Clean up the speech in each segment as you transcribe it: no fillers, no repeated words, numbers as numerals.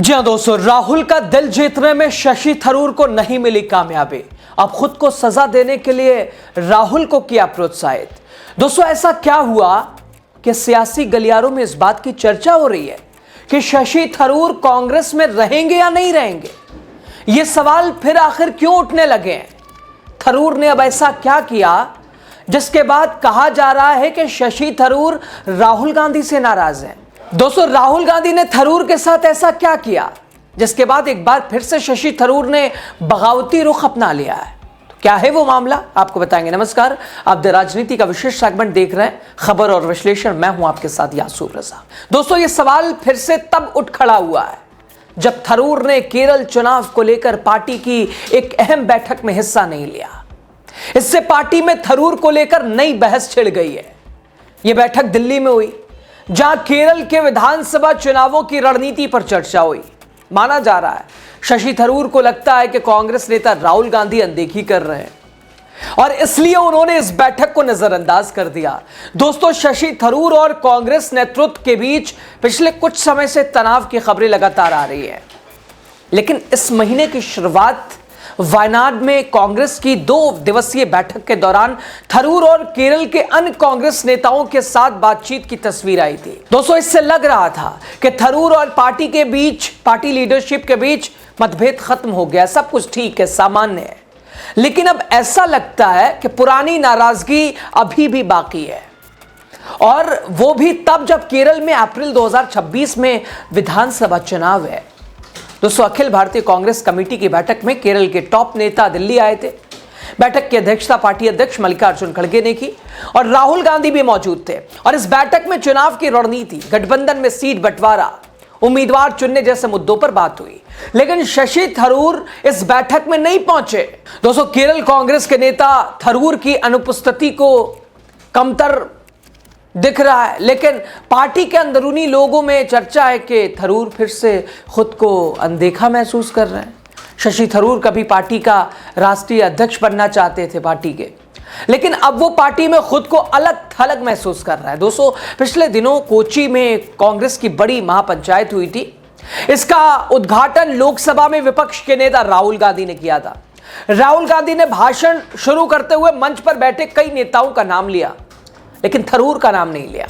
जी हाँ दोस्तों, राहुल का दिल जीतने में शशि थरूर को नहीं मिली कामयाबी। अब खुद को सजा देने के लिए राहुल को किया प्रोत्साहित। दोस्तों, ऐसा क्या हुआ कि सियासी गलियारों में इस बात की चर्चा हो रही है कि शशि थरूर कांग्रेस में रहेंगे या नहीं रहेंगे। ये सवाल फिर आखिर क्यों उठने लगे हैं। थरूर ने अब ऐसा क्या किया जिसके बाद कहा जा रहा है कि शशि थरूर राहुल गांधी से नाराज हैं। दोस्तों, राहुल गांधी ने थरूर के साथ ऐसा क्या किया जिसके बाद एक बार फिर से शशि थरूर ने बगावती रुख अपना लिया है। तो क्या है वो मामला, आपको बताएंगे। नमस्कार, आप द राजनीति का विशेष सेगमेंट देख रहे हैं, खबर और विश्लेषण। मैं हूं आपके साथ यासूर रजा। दोस्तों, ये सवाल फिर से तब उठ खड़ा हुआ है जब थरूर ने केरल चुनाव को लेकर पार्टी की एक अहम बैठक में हिस्सा नहीं लिया। इससे पार्टी में थरूर को लेकर नई बहस छिड़ गई है। यह बैठक दिल्ली में हुई जहां केरल के विधानसभा चुनावों की रणनीति पर चर्चा हुई। माना जा रहा है शशि थरूर को लगता है कि कांग्रेस नेता राहुल गांधी अनदेखी कर रहे हैं और इसलिए उन्होंने इस बैठक को नजरअंदाज कर दिया। दोस्तों, शशि थरूर और कांग्रेस नेतृत्व के बीच पिछले कुछ समय से तनाव की खबरें लगातार आ रही है, लेकिन इस महीने की शुरुआत वायनाड में कांग्रेस की 2 दिवसीय बैठक के दौरान थरूर और केरल के अन्य कांग्रेस नेताओं के साथ बातचीत की तस्वीर आई थी। दोस्तों, इससे लग रहा था कि थरूर और पार्टी लीडरशिप के बीच मतभेद खत्म हो गया, सब कुछ ठीक है, सामान्य है। लेकिन अब ऐसा लगता है कि पुरानी नाराजगी अभी भी बाकी है, और वो भी तब जब केरल में अप्रैल 2026 में विधानसभा चुनाव है। दोस्तों, अखिल भारतीय कांग्रेस कमेटी की बैठक में केरल के टॉप नेता दिल्ली आए थे। बैठक की अध्यक्षता पार्टी अध्यक्ष मल्लिकार्जुन खड़गे ने की और राहुल गांधी भी मौजूद थे। और इस बैठक में चुनाव की रणनीति, गठबंधन में सीट बंटवारा, उम्मीदवार चुनने जैसे मुद्दों पर बात हुई। लेकिन शशि थरूर इस बैठक में नहीं पहुंचे। दोस्तों, केरल कांग्रेस के नेता थरूर की अनुपस्थिति को कमतर दिख रहा है, लेकिन पार्टी के अंदरूनी लोगों में चर्चा है कि थरूर फिर से खुद को अनदेखा महसूस कर रहे हैं। शशि थरूर कभी पार्टी का राष्ट्रीय अध्यक्ष बनना चाहते थे पार्टी के, लेकिन अब वो पार्टी में खुद को अलग थलग महसूस कर रहा है। दोस्तों, पिछले दिनों कोची में कांग्रेस की बड़ी महापंचायत हुई थी। इसका उद्घाटन लोकसभा में विपक्ष के नेता राहुल गांधी ने किया था। राहुल गांधी ने भाषण शुरू करते हुए मंच पर बैठे कई नेताओं का नाम लिया, लेकिन थरूर का नाम नहीं लिया।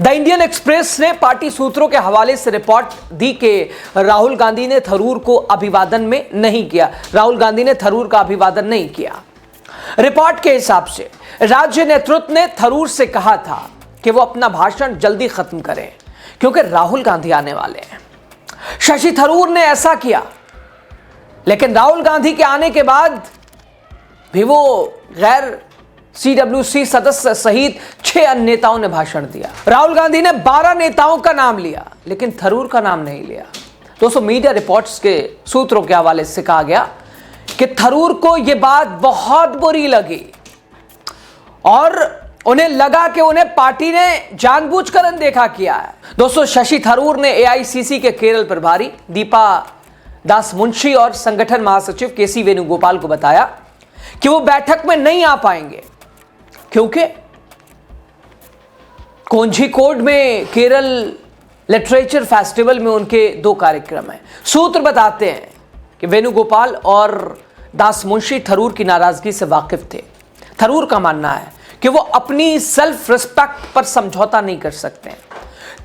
द इंडियन एक्सप्रेस ने पार्टी सूत्रों के हवाले से रिपोर्ट दी कि राहुल गांधी ने थरूर को अभिवादन में नहीं किया। राहुल गांधी ने थरूर का अभिवादन नहीं किया। रिपोर्ट के हिसाब से राज्य नेतृत्व ने थरूर से कहा था कि वो अपना भाषण जल्दी खत्म करें क्योंकि राहुल गांधी आने वाले हैं। शशि थरूर ने ऐसा किया, लेकिन राहुल गांधी के आने के बाद भी वो गैर CWC सदस्य सहित 6 अन्य नेताओं ने भाषण दिया। राहुल गांधी ने 12 नेताओं का नाम लिया, लेकिन थरूर का नाम नहीं लिया। दोस्तों, मीडिया रिपोर्ट्स के सूत्रों के हवाले से कहा गया कि थरूर को यह बात बहुत बुरी लगी और उन्हें लगा कि उन्हें पार्टी ने जानबूझकर अनदेखा किया है। दोस्तों, शशि थरूर ने AICC के केरल प्रभारी दीपा दास मुंशी और संगठन महासचिव KC वेणुगोपाल को बताया कि वो बैठक में नहीं आ पाएंगे क्योंकि कोझिकोड में केरल लिटरेचर फेस्टिवल में उनके 2 कार्यक्रम हैं। सूत्र बताते हैं कि वेणुगोपाल और दास मुंशी थरूर की नाराजगी से वाकिफ थे। थरूर का मानना है कि वो अपनी सेल्फ रिस्पेक्ट पर समझौता नहीं कर सकते।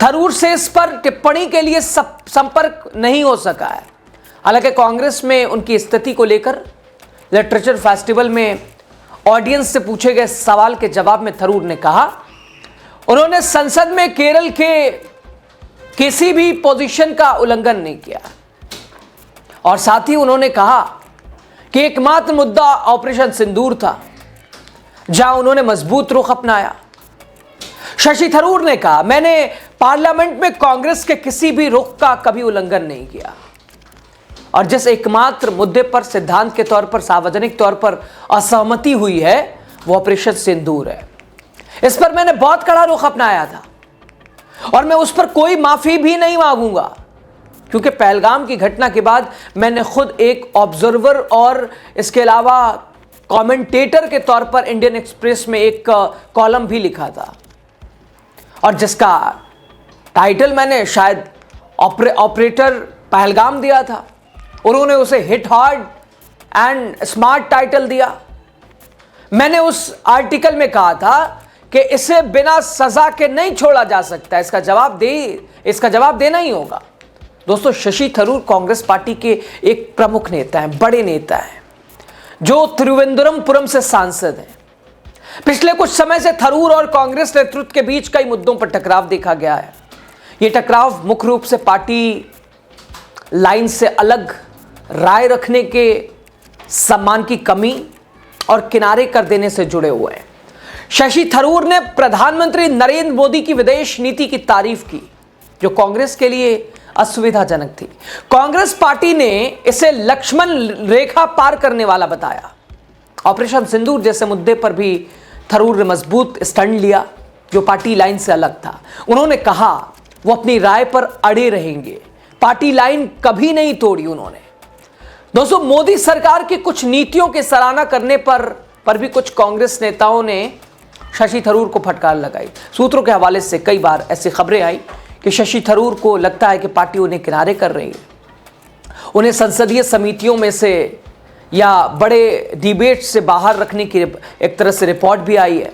थरूर से इस पर टिप्पणी के लिए संपर्क नहीं हो सका है। हालांकि कांग्रेस में उनकी स्थिति को लेकर लिटरेचर फेस्टिवल में ऑडियंस से पूछे गए सवाल के जवाब में थरूर ने कहा उन्होंने संसद में केरल के किसी भी पोजीशन का उल्लंघन नहीं किया, और साथ ही उन्होंने कहा कि एकमात्र मुद्दा ऑपरेशन सिंदूर था जहां उन्होंने मजबूत रुख अपनाया। शशि थरूर ने कहा, मैंने पार्लियामेंट में कांग्रेस के किसी भी रुख का कभी उल्लंघन नहीं किया, और जिस एकमात्र मुद्दे पर सिद्धांत के तौर पर सार्वजनिक तौर पर असहमति हुई है वो ऑपरेशन सिंदूर है। इस पर मैंने बहुत कड़ा रुख अपनाया था और मैं उस पर कोई माफी भी नहीं मांगूंगा, क्योंकि पहलगाम की घटना के बाद मैंने खुद एक ऑब्जर्वर और इसके अलावा कमेंटेटर के तौर पर इंडियन एक्सप्रेस में एक कॉलम भी लिखा था, और जिसका टाइटल मैंने शायद ऑपरेटर पहलगाम दिया था, उन्होंने उसे hit hard and smart title दिया। मैंने उस आर्टिकल में कहा था कि इसे बिना सजा के नहीं छोड़ा जा सकता, इसका जवाब देना ही होगा। दोस्तों, शशि थरूर कांग्रेस पार्टी के एक प्रमुख नेता हैं, बड़े नेता हैं, जो तिरुवनंतपुरम से सांसद हैं। पिछले कुछ समय से थरूर और कांग्रेस नेतृत्व के बीच कई मुद्दों पर टकराव देखा गया है। यह टकराव मुख्य रूप से पार्टी लाइन से अलग राय रखने के सम्मान की कमी और किनारे कर देने से जुड़े हुए हैं। शशि थरूर ने प्रधानमंत्री नरेंद्र मोदी की विदेश नीति की तारीफ की, जो कांग्रेस के लिए असुविधाजनक थी। कांग्रेस पार्टी ने इसे लक्ष्मण रेखा पार करने वाला बताया। ऑपरेशन सिंदूर जैसे मुद्दे पर भी थरूर ने मजबूत स्टैंड लिया, जो पार्टी लाइन से अलग था। उन्होंने कहा वो अपनी राय पर अड़े रहेंगे, पार्टी लाइन कभी नहीं तोड़ी उन्होंने। दोस्तों, मोदी सरकार की कुछ नीतियों की सराहना करने पर भी कुछ कांग्रेस नेताओं ने शशि थरूर को फटकार लगाई। सूत्रों के हवाले से कई बार ऐसी खबरें आई कि शशि थरूर को लगता है कि पार्टी उन्हें किनारे कर रही है, उन्हें संसदीय समितियों में से या बड़े डिबेट से बाहर रखने की एक तरह से रिपोर्ट भी आई है।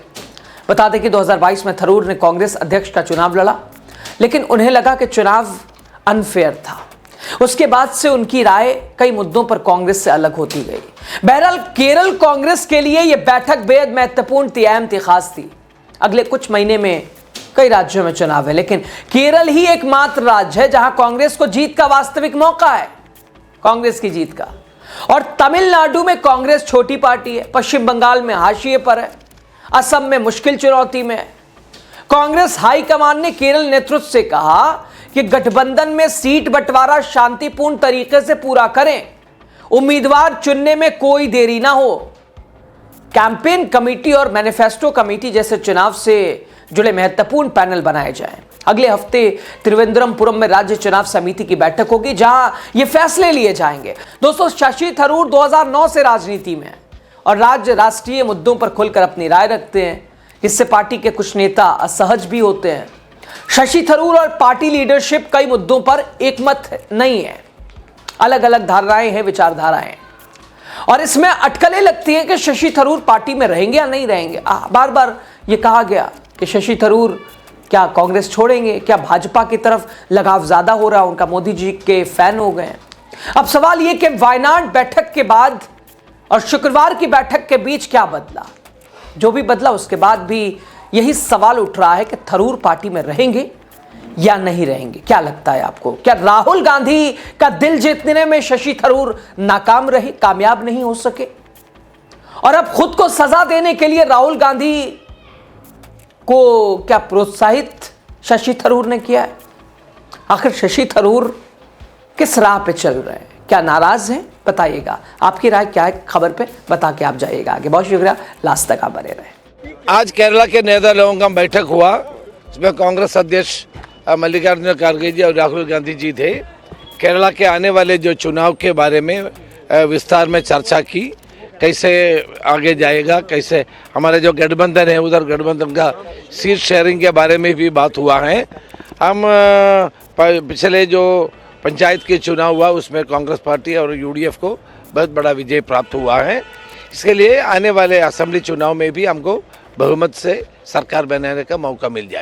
बता दें कि 2022 में थरूर ने कांग्रेस अध्यक्ष का चुनाव लड़ा, लेकिन उन्हें लगा कि चुनाव अनफेयर था। उसके बाद से उनकी राय कई मुद्दों पर कांग्रेस से अलग होती गई। बहरहाल, केरल कांग्रेस के लिए यह बैठक बेहद महत्वपूर्ण थी, अहम थी, खास थी। अगले कुछ महीने में कई राज्यों में चुनाव है, लेकिन केरल ही एकमात्र राज्य है जहां कांग्रेस को जीत का वास्तविक मौका है, कांग्रेस की जीत का। और तमिलनाडु में कांग्रेस छोटी पार्टी है, पश्चिम बंगाल में हाशिए पर है, असम में मुश्किल चुनौती में है। कांग्रेस हाईकमान ने केरल नेतृत्व से कहा कि गठबंधन में सीट बंटवारा शांतिपूर्ण तरीके से पूरा करें, उम्मीदवार चुनने में कोई देरी ना हो। कैंपेन कमेटी और मैनिफेस्टो कमेटी जैसे चुनाव से जुड़े महत्वपूर्ण पैनल बनाए जाएं। अगले हफ्ते तिरुवनंतपुरम में राज्य चुनाव समिति की बैठक होगी, जहां ये फैसले लिए जाएंगे। दोस्तों, शशि थरूर 2009 से राजनीति में है और राष्ट्रीय मुद्दों पर खुलकर अपनी राय रखते हैं, जिससे पार्टी के कुछ नेता असहज भी होते हैं। शशि थरूर और पार्टी लीडरशिप कई मुद्दों पर एकमत नहीं है, अलग अलग धारणाएं हैं, विचारधाराएं, और इसमें अटकलें लगती है कि शशि थरूर पार्टी में रहेंगे या नहीं रहेंगे। बार बार ये कहा गया कि शशि थरूर क्या कांग्रेस छोड़ेंगे, क्या भाजपा की तरफ लगाव ज्यादा हो रहा है, उनका मोदी जी के फैन हो गए। अब सवाल यह कि वायनाड बैठक के बाद और शुक्रवार की बैठक के बीच क्या बदला? जो भी बदला, उसके बाद भी यही सवाल उठ रहा है कि थरूर पार्टी में रहेंगे या नहीं रहेंगे। क्या लगता है आपको? क्या राहुल गांधी का दिल जीतने में शशि थरूर नाकाम रहे, कामयाब नहीं हो सके, और अब खुद को सजा देने के लिए राहुल गांधी को क्या प्रोत्साहित शशि थरूर ने किया है? आखिर शशि थरूर किस राह पे चल रहे हैं? क्या नाराज हैं? बताइएगा, आपकी राय क्या है खबर पे बता के आप जाइएगा आगे। बहुत शुक्रिया, लास्ट तक आप बने रहे। आज केरला के नेता लोगों का बैठक हुआ, इसमें कांग्रेस अध्यक्ष मल्लिकार्जुन खड़गे जी और राहुल गांधी जी थे। केरला के आने वाले जो चुनाव के बारे में विस्तार में चर्चा की, कैसे आगे जाएगा, कैसे हमारे जो गठबंधन है उधर गठबंधन का सीट शेयरिंग के बारे में भी बात हुआ है। हम पिछले जो पंचायत के चुनाव हुआ उसमें कांग्रेस पार्टी और यूडीएफ को बहुत बड़ा विजय प्राप्त हुआ है। इसके लिए आने वाले असेंबली चुनाव में भी हमको बहुमत से सरकार बनाने का मौका मिल जाए।